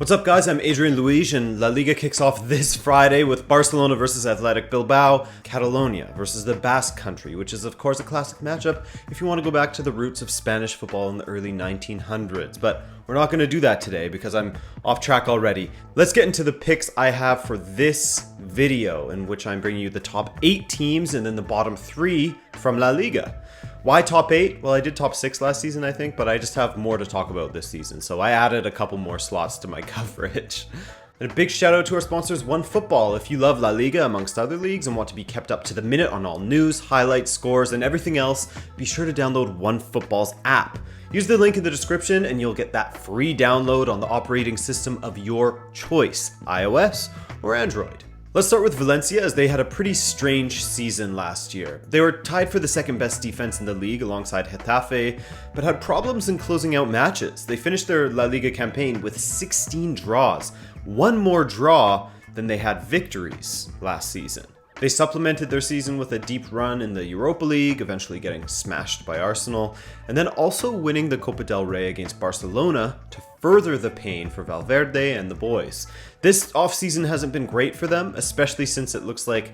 What's up guys, I'm Adrian Luis and La Liga kicks off this Friday with Barcelona versus Athletic Bilbao, Catalonia versus the Basque Country, which is of course a classic matchup if you want to go back to the roots of Spanish football in the early 1900s. But we're not going to do that today because I'm off track already. Let's get into the picks I have for this video, in which I'm bringing you the top 8 teams and then the bottom 3 from La Liga. Why top 8? Well, I did top 6 last season, I think, but I just have more to talk about this season, so I added a couple more slots to my coverage. And a big shout out to our sponsors, OneFootball. If you love La Liga amongst other leagues and want to be kept up to the minute on all news, highlights, scores, and everything else, be sure to download OneFootball's app. Use the link in the description and you'll get that free download on the operating system of your choice, iOS or Android. Let's start with Valencia, as they had a pretty strange season last year. They were tied for the second best defense in the league alongside Getafe, but had problems in closing out matches. They finished their La Liga campaign with 16 draws, one more draw than they had victories last season. They supplemented their season with a deep run in the Europa League, eventually getting smashed by Arsenal, and then also winning the Copa del Rey against Barcelona to further the pain for Valverde and the boys. This offseason hasn't been great for them, especially since it looks like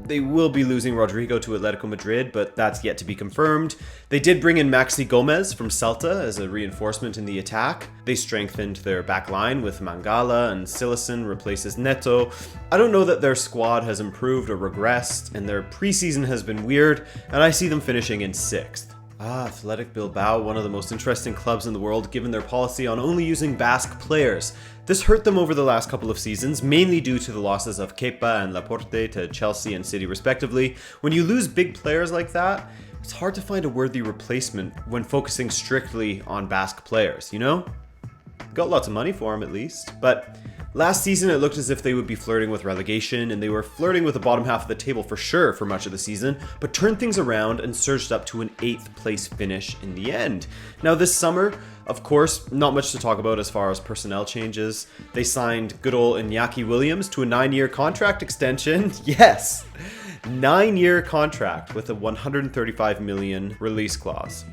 they will be losing Rodrigo to Atletico Madrid, but that's yet to be confirmed. They did bring in Maxi Gomez from Celta as a reinforcement in the attack. They strengthened their back line with Mangala, and Silason replaces Neto. I don't know that their squad has improved or regressed, and their preseason has been weird, and I see them finishing in 6th. Athletic Bilbao, one of the most interesting clubs in the world given their policy on only using Basque players. This hurt them over the last couple of seasons, mainly due to the losses of Kepa and Laporte to Chelsea and City respectively. When you lose big players like that, it's hard to find a worthy replacement when focusing strictly on Basque players, you know? Got lots of money for them at least, but last season it looked as if they would be flirting with relegation, and they were flirting with the bottom half of the table for sure for much of the season, but turned things around and surged up to an 8th place finish in the end. Now this summer, of course, not much to talk about as far as personnel changes. They signed good old Iñaki Williams to a 9-year contract extension. Yes! 9-year contract with a 135 million release clause.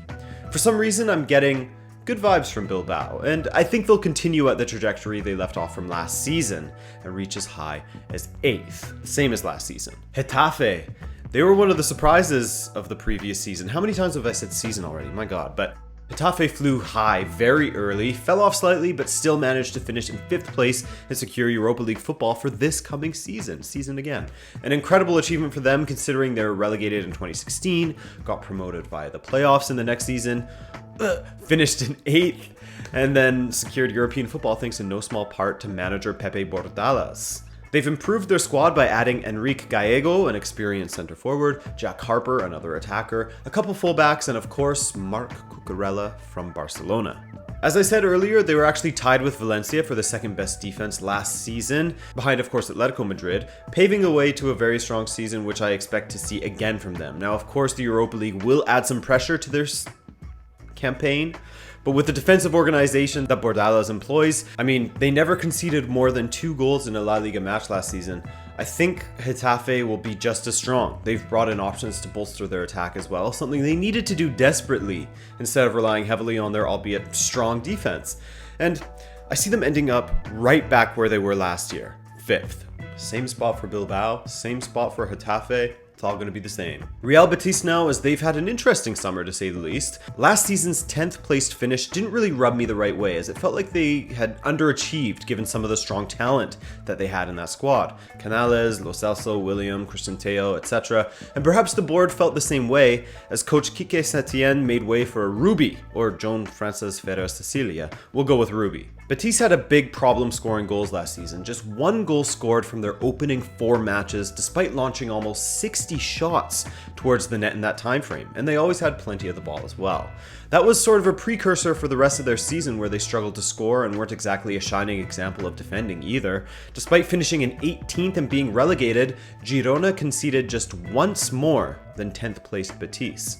For some reason, I'm getting good vibes from Bilbao, and I think they'll continue at the trajectory they left off from last season and reach as high as 8th, same as last season. Getafe, they were one of the surprises of the previous season. How many times have I said season already? My god, but Getafe flew high very early, fell off slightly, but still managed to finish in 5th place and secure Europa League football for this coming season again. An incredible achievement for them considering they were relegated in 2016, got promoted via the playoffs in the next season, finished in 8th, and then secured European football thanks in no small part to manager Pepe Bordalas. They've improved their squad by adding Enrique Gallego, an experienced center forward, Jack Harper, another attacker, a couple fullbacks, and of course Marc Cucurella from Barcelona. As I said earlier, they were actually tied with Valencia for the second best defense last season, behind of course Atletico Madrid, paving the way to a very strong season which I expect to see again from them. Now of course the Europa League will add some pressure to their campaign, but with the defensive organization that Bordalas employs, I mean, they never conceded more than 2 goals in a La Liga match last season. I think Getafe will be just as strong. They've brought in options to bolster their attack as well, something they needed to do desperately instead of relying heavily on their albeit strong defense. And I see them ending up right back where they were last year, 5th. Same spot for Bilbao, same spot for Getafe. It's all going to be the same. Real Betis now, as they've had an interesting summer to say the least. Last season's 10th placed finish didn't really rub me the right way, as it felt like they had underachieved given some of the strong talent that they had in that squad. Canales, Lo Celso, William, Christian Teo, etc. And perhaps the board felt the same way as coach Quique Setién made way for Rubi, or Joan Francis Ferrer Cecilia. We'll go with Rubi. Betis had a big problem scoring goals last season, just 1 goal scored from their opening 4 matches despite launching almost 60 shots towards the net in that time frame, and they always had plenty of the ball as well. That was sort of a precursor for the rest of their season where they struggled to score and weren't exactly a shining example of defending either. Despite finishing in 18th and being relegated, Girona conceded just once more than 10th placed Betis.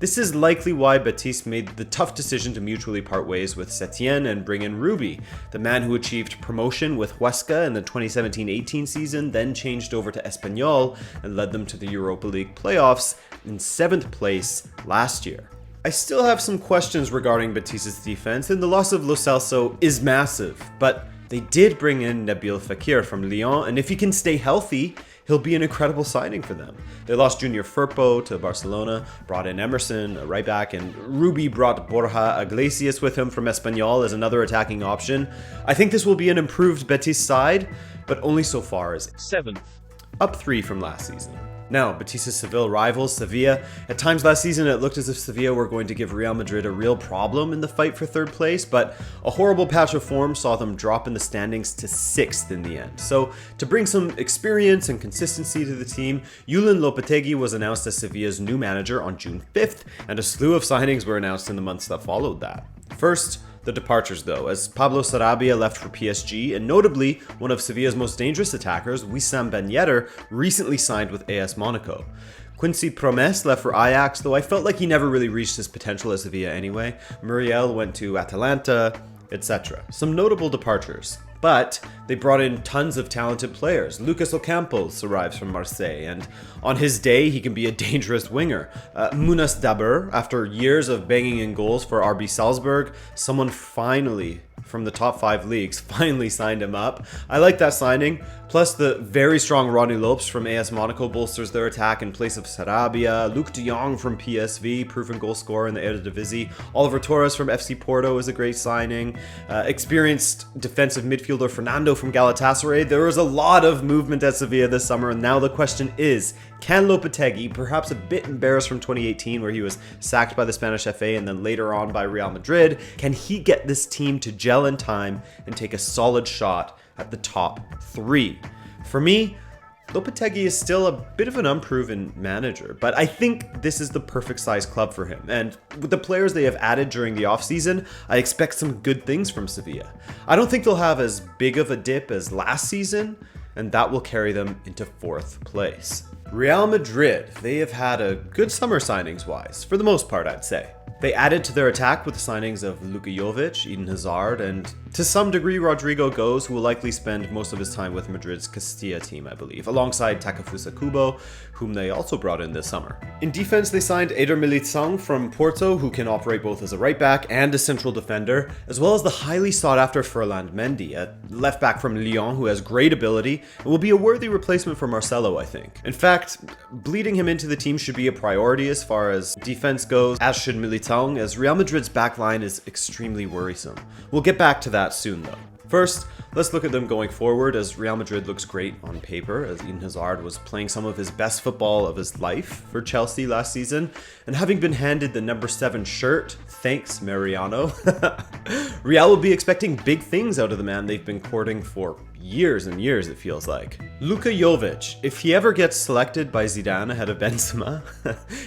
This is likely why Betis made the tough decision to mutually part ways with Setién and bring in Rubi, the man who achieved promotion with Huesca in the 2017-18 season, then changed over to Espanyol and led them to the Europa League playoffs in 7th place last year. I still have some questions regarding Betis' defense, and the loss of Lo Celso is massive, but they did bring in Nabil Fekir from Lyon, and if he can stay healthy, he'll be an incredible signing for them. They lost Junior Firpo to Barcelona, brought in Emerson, a right back, and Rubi brought Borja Iglesias with him from Espanyol as another attacking option. I think this will be an improved Betis side, but only so far as 7th. Up 3 from last season. Now, Betis' Seville rivals, Sevilla. At times last season, it looked as if Sevilla were going to give Real Madrid a real problem in the fight for third place, but a horrible patch of form saw them drop in the standings to 6th in the end. So, to bring some experience and consistency to the team, Julen Lopetegui was announced as Sevilla's new manager on June 5th, and a slew of signings were announced in the months that followed that. First, the departures though, as Pablo Sarabia left for PSG, and notably, one of Sevilla's most dangerous attackers, Wissam Ben Yedder, recently signed with AS Monaco. Quincy Promes left for Ajax, though I felt like he never really reached his potential at Sevilla anyway. Muriel went to Atalanta, etc. Some notable departures. But they brought in tons of talented players. Lucas Ocampos arrives from Marseille, and on his day, he can be a dangerous winger. Munas Daber, after years of banging in goals for RB Salzburg, someone finally, from the top 5 leagues, finally signed him up. I like that signing. Plus, the very strong Ronnie Lopes from AS Monaco bolsters their attack in place of Sarabia. Luke de Jong from PSV, proven goal scorer in the Eredivisie. Oliver Torres from FC Porto is a great signing. Experienced defensive midfielder Fernando from Galatasaray. There was a lot of movement at Sevilla this summer, and now the question is, can Lopetegui, perhaps a bit embarrassed from 2018 where he was sacked by the Spanish FA and then later on by Real Madrid, can he get this team to gel in time and take a solid shot at the top 3? For me, Lopetegui is still a bit of an unproven manager, but I think this is the perfect size club for him. And with the players they have added during the offseason, I expect some good things from Sevilla. I don't think they'll have as big of a dip as last season, and that will carry them into 4th place. Real Madrid, they have had a good summer signings-wise, for the most part, I'd say. They added to their attack with the signings of Luka Jovic, Eden Hazard, and to some degree Rodrigo Goes, who will likely spend most of his time with Madrid's Castilla team, I believe, alongside Takefusa Kubo, whom they also brought in this summer. In defense, they signed Eder Militão from Porto, who can operate both as a right back and a central defender, as well as the highly sought after Ferland Mendy, a left back from Lyon who has great ability and will be a worthy replacement for Marcelo, I think. In fact, bleeding him into the team should be a priority as far as defense goes, as should Militão, as Real Madrid's backline is extremely worrisome. We'll get back to that soon though. First, let's look at them going forward, as Real Madrid looks great on paper, as Eden Hazard was playing some of his best football of his life for Chelsea last season, and having been handed the number 7 shirt, thanks Mariano, Real will be expecting big things out of the man they've been courting for years and years, it feels like. Luka Jovic, if he ever gets selected by Zidane ahead of Benzema,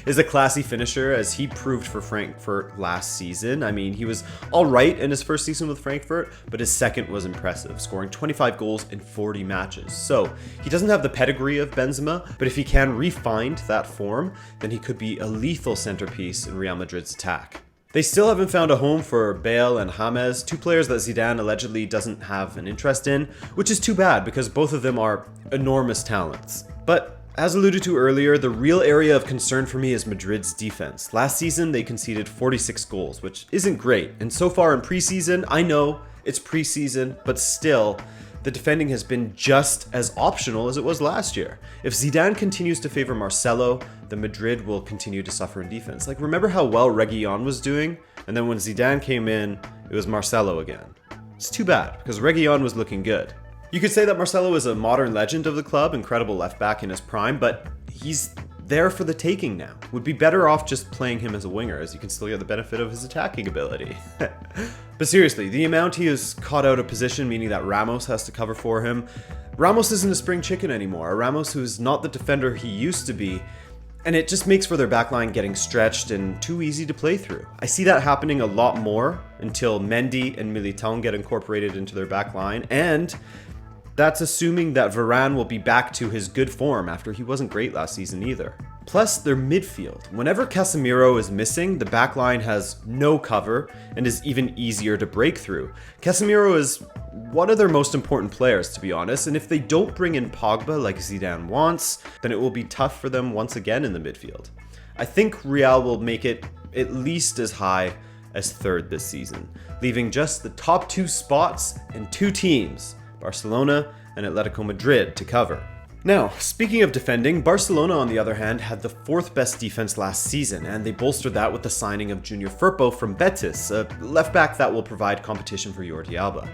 is a classy finisher, as he proved for Frankfurt last season. I mean, he was alright in his first season with Frankfurt, but his second was impressive, scoring 25 goals in 40 matches. So, he doesn't have the pedigree of Benzema, but if he can re-find that form, then he could be a lethal centerpiece in Real Madrid's attack. They still haven't found a home for Bale and James, 2 players that Zidane allegedly doesn't have an interest in, which is too bad because both of them are enormous talents. But as alluded to earlier, the real area of concern for me is Madrid's defense. Last season, they conceded 46 goals, which isn't great, and so far in preseason, I know it's preseason, but still, the defending has been just as optional as it was last year. If Zidane continues to favor Marcelo, then Madrid will continue to suffer in defense. Like, remember how well Reguilon was doing? And then when Zidane came in, it was Marcelo again. It's too bad, because Reguilon was looking good. You could say that Marcelo is a modern legend of the club, incredible left back in his prime, but he's there for the taking now. Would be better off just playing him as a winger, as you can still get the benefit of his attacking ability. But seriously, the amount he is caught out of position, meaning that Ramos has to cover for him. Ramos isn't a spring chicken anymore. A Ramos who's not the defender he used to be, and it just makes for their backline getting stretched and too easy to play through. I see that happening a lot more until Mendy and Militão get incorporated into their backline, and that's assuming that Varane will be back to his good form after he wasn't great last season either. Plus, their midfield. Whenever Casemiro is missing, the backline has no cover and is even easier to break through. Casemiro is one of their most important players, to be honest, and if they don't bring in Pogba like Zidane wants, then it will be tough for them once again in the midfield. I think Real will make it at least as high as third this season, leaving just the top 2 spots and 2 teams, Barcelona and Atletico Madrid, to cover. Now, speaking of defending, Barcelona, on the other hand, had the 4th best defense last season, and they bolstered that with the signing of Junior Firpo from Betis, a left back that will provide competition for Jordi Alba.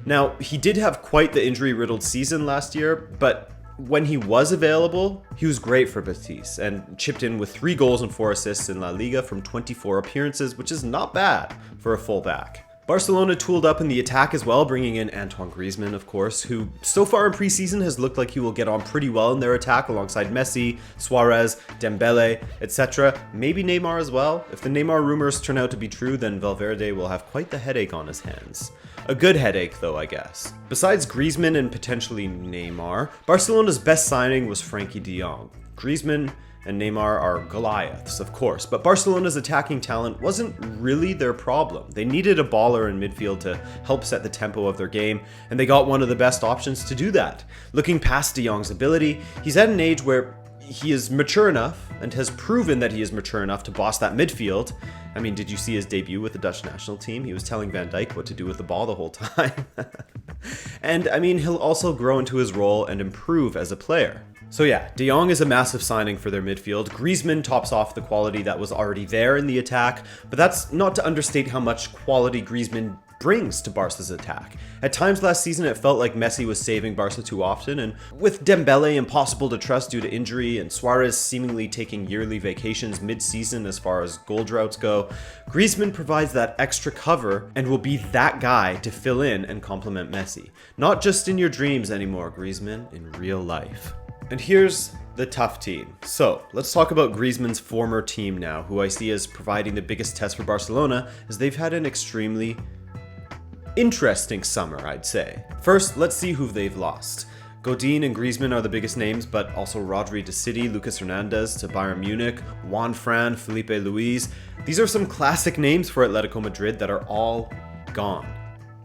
Now, he did have quite the injury-riddled season last year, but when he was available, he was great for Betis and chipped in with 3 goals and 4 assists in La Liga from 24 appearances, which is not bad for a fullback. Barcelona tooled up in the attack as well, bringing in Antoine Griezmann, of course, who so far in preseason has looked like he will get on pretty well in their attack alongside Messi, Suarez, Dembele, etc. Maybe Neymar as well. If the Neymar rumors turn out to be true, then Valverde will have quite the headache on his hands. A good headache, though, I guess. Besides Griezmann and potentially Neymar, Barcelona's best signing was Frenkie de Jong. Griezmann and Neymar are Goliaths, of course, but Barcelona's attacking talent wasn't really their problem. They needed a baller in midfield to help set the tempo of their game, and they got one of the best options to do that. Looking past de Jong's ability, he's at an age where he is mature enough and has proven that he is mature enough to boss that midfield. I mean, did you see his debut with the Dutch national team? He was telling Van Dijk what to do with the ball the whole time. And I mean, he'll also grow into his role and improve as a player. So yeah, de Jong is a massive signing for their midfield. Griezmann tops off the quality that was already there in the attack, but that's not to understate how much quality Griezmann brings to Barca's attack. At times last season, it felt like Messi was saving Barca too often, and with Dembele impossible to trust due to injury and Suarez seemingly taking yearly vacations mid-season as far as goal droughts go, Griezmann provides that extra cover and will be that guy to fill in and complement Messi. Not just in your dreams anymore, Griezmann, in real life. And here's the tough team. So let's talk about Griezmann's former team now, who I see as providing the biggest test for Barcelona, as they've had an extremely interesting summer, I'd say. First, let's see who they've lost. Godin and Griezmann are the biggest names, but also Rodri to City, Lucas Hernandez to Bayern Munich, Juan Fran, Felipe Luis. These are some classic names for Atletico Madrid that are all gone.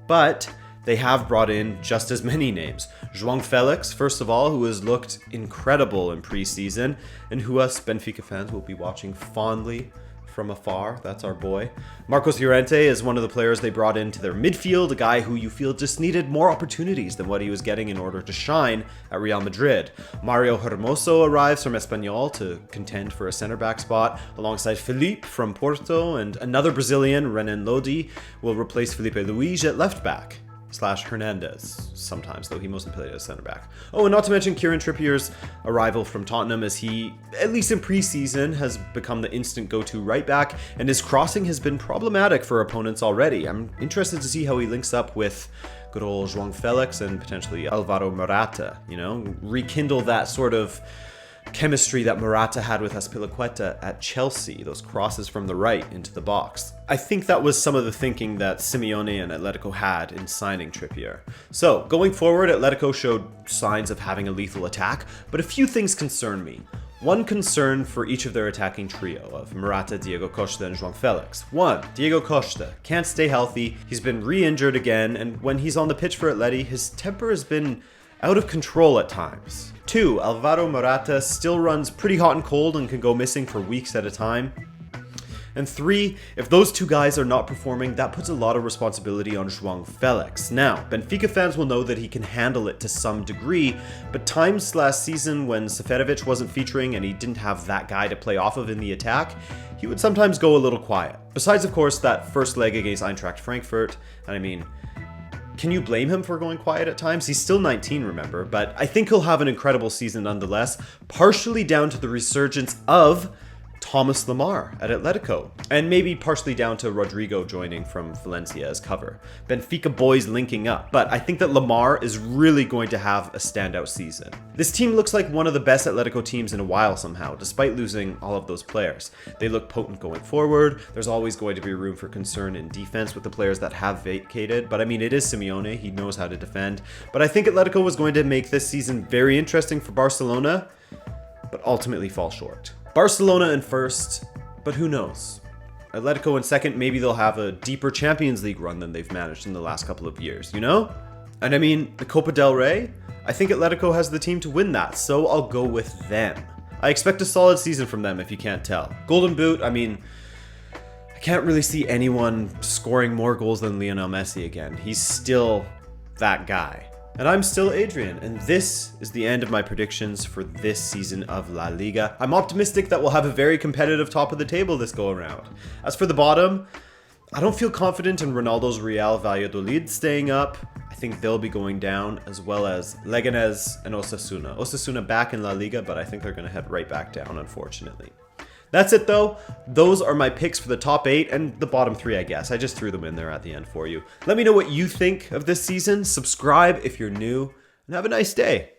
But they have brought in just as many names. João Felix, first of all, who has looked incredible in preseason, and who us Benfica fans will be watching fondly from afar. That's our boy. Marcos Llorente is one of the players they brought into their midfield, a guy who you feel just needed more opportunities than what he was getting in order to shine at Real Madrid. Mario Hermoso arrives from Espanyol to contend for a center-back spot, alongside Felipe from Porto, and another Brazilian, Renan Lodi, will replace Felipe Luis at left-back. / Hernandez, sometimes, though he mostly played as center back. Oh, and not to mention Kieran Trippier's arrival from Tottenham, as he, at least in preseason, has become the instant go-to right back, and his crossing has been problematic for opponents already. I'm interested to see how he links up with good old João Felix and potentially Alvaro Morata, rekindle that sort of chemistry that Morata had with Azpilicueta at Chelsea, those crosses from the right into the box. I think that was some of the thinking that Simeone and Atletico had in signing Trippier. So, going forward, Atletico showed signs of having a lethal attack, but a few things concern me. One concern for each of their attacking trio of Morata, Diego Costa, and João Felix. 1. Diego Costa can't stay healthy, he's been re-injured again, and when he's on the pitch for Atleti, his temper has been out of control at times. 2. Alvaro Morata still runs pretty hot and cold and can go missing for weeks at a time. And 3. If those two guys are not performing, that puts a lot of responsibility on João Felix. Now, Benfica fans will know that he can handle it to some degree, but times last season when Seferovic wasn't featuring and he didn't have that guy to play off of in the attack, he would sometimes go a little quiet. Besides, of course, that first leg against Eintracht Frankfurt, and I mean, can you blame him for going quiet at times? He's still 19, remember, but I think he'll have an incredible season nonetheless, partially down to the resurgence of Thomas Lemar at Atletico, and maybe partially down to Rodrigo joining from Valencia as cover. Benfica boys linking up, but I think that Lemar is really going to have a standout season. This team looks like one of the best Atletico teams in a while somehow, despite losing all of those players. They look potent going forward. There's always going to be room for concern in defense with the players that have vacated, but I mean, it is Simeone, he knows how to defend. But I think Atletico was going to make this season very interesting for Barcelona, but ultimately fall short. Barcelona in first, but who knows? Atletico in second, maybe they'll have a deeper Champions League run than they've managed in the last couple of years, And I mean, the Copa del Rey, I think Atletico has the team to win that, so I'll go with them. I expect a solid season from them if you can't tell. Golden Boot, I mean, I can't really see anyone scoring more goals than Lionel Messi again. He's still that guy. And I'm still Adrian, and this is the end of my predictions for this season of La Liga. I'm optimistic that we'll have a very competitive top of the table this go around. As for the bottom, I don't feel confident in Ronaldo's Real Valladolid staying up. I think they'll be going down, as well as Leganés and Osasuna. Osasuna back in La Liga, but I think they're going to head right back down, unfortunately. That's it though. Those are my picks for the top 8 and the bottom 3, I guess. I just threw them in there at the end for you. Let me know what you think of this season. Subscribe if you're new, and have a nice day.